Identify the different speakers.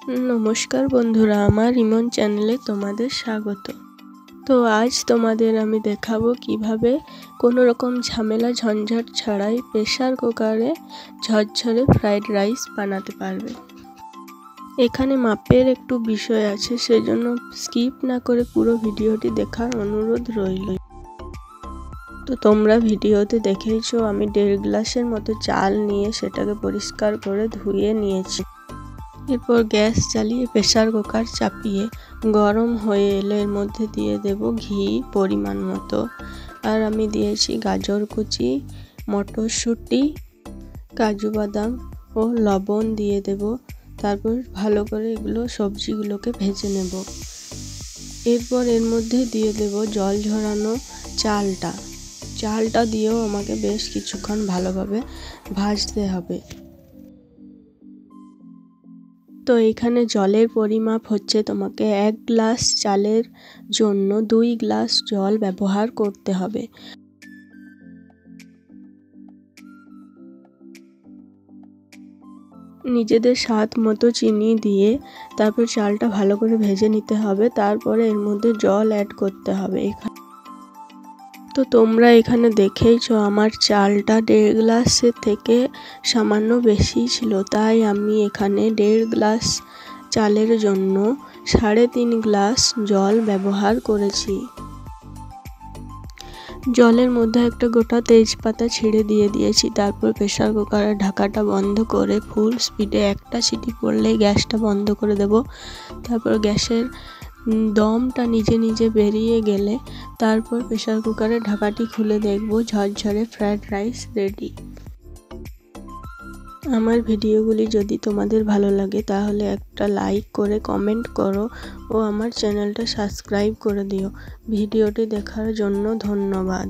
Speaker 1: নমস্কার বন্ধুরা, আমার ইমন চ্যানেলে তোমাদের স্বাগত। তো আজ তোমাদের আমি দেখাবো কিভাবে কোনো রকম ঝামেলা ঝঞ্ঝাট ছাড়াই প্রেসার কুকারে ঝরঝরে ফ্রাইড রাইস বানাতে পারবে। এখানে মাপের একটু বিষয় আছে, সেজন্য স্কিপ না করে পুরো ভিডিওটি দেখার অনুরোধ রইল। তো তোমরা ভিডিওতে দেখেইছো আমি 1.5 গ্লাসের মতো চাল নিয়ে সেটাকে পরিষ্কার করে ধুয়ে নিয়েছি। এরপর গ্যাস জ্বালিয়ে প্রেসার কুকার চাপিয়ে গরম হয়ে এলে এর মধ্যে দিয়ে দেব ঘি পরিমাণ মতো। আর আমি দিয়েছি গাজর কুচি, মটরশুঁটি, কাজু বাদাম ও লবণ দিয়ে দেব। তারপর ভালো করে এগুলো সবজিগুলোকে ভেজে নেব। এরপর এর মধ্যে দিয়ে দেব জল ঝরানো চালটা দিয়েও আমাকে বেশ কিছুক্ষণ ভালোভাবে ভাজতে হবে। তো এখানে জলের পরিমাপ হচ্ছে তোমাকে 1 গ্লাস চালের জন্য 2 গ্লাস জল ব্যবহার করতে হবে। নিজেদের স্বাদ মতো চিনি দিয়ে তারপর চালটা ভালো করে ভেজে নিতে হবে। তারপরে এর মধ্যে জল অ্যাড করতে হবে। তো তোমরা এখানে দেখেইছো আমার চালটা 1.5 গ্লাসের থেকে সামান্য বেশি ছিল, তাই আমি এখানে 1.5 গ্লাস চালের জন্য 3.5 গ্লাস জল ব্যবহার করেছি। জলের মধ্যে একটা গোটা তেজপাতা ছিঁড়ে দিয়ে দিয়েছি। তারপর প্রেসার কুকারের ঢাকাটা বন্ধ করে ফুল স্পিডে একটা সিটি পড়লেই গ্যাসটা বন্ধ করে দেব। তারপর গ্যাসের দমটা নিজে নিজে বেরিয়ে গেলে তারপর প্রেসার কুকারের ঢাকাটি খুলে দেখব ঝরঝরে ফ্রাইড রাইস রেডি। আমার ভিডিওগুলি যদি তোমাদের ভালো লাগে তাহলে একটা লাইক করে কমেন্ট করো ও আমার চ্যানেলটা সাবস্ক্রাইব করে দিও। ভিডিওটি দেখার জন্য ধন্যবাদ।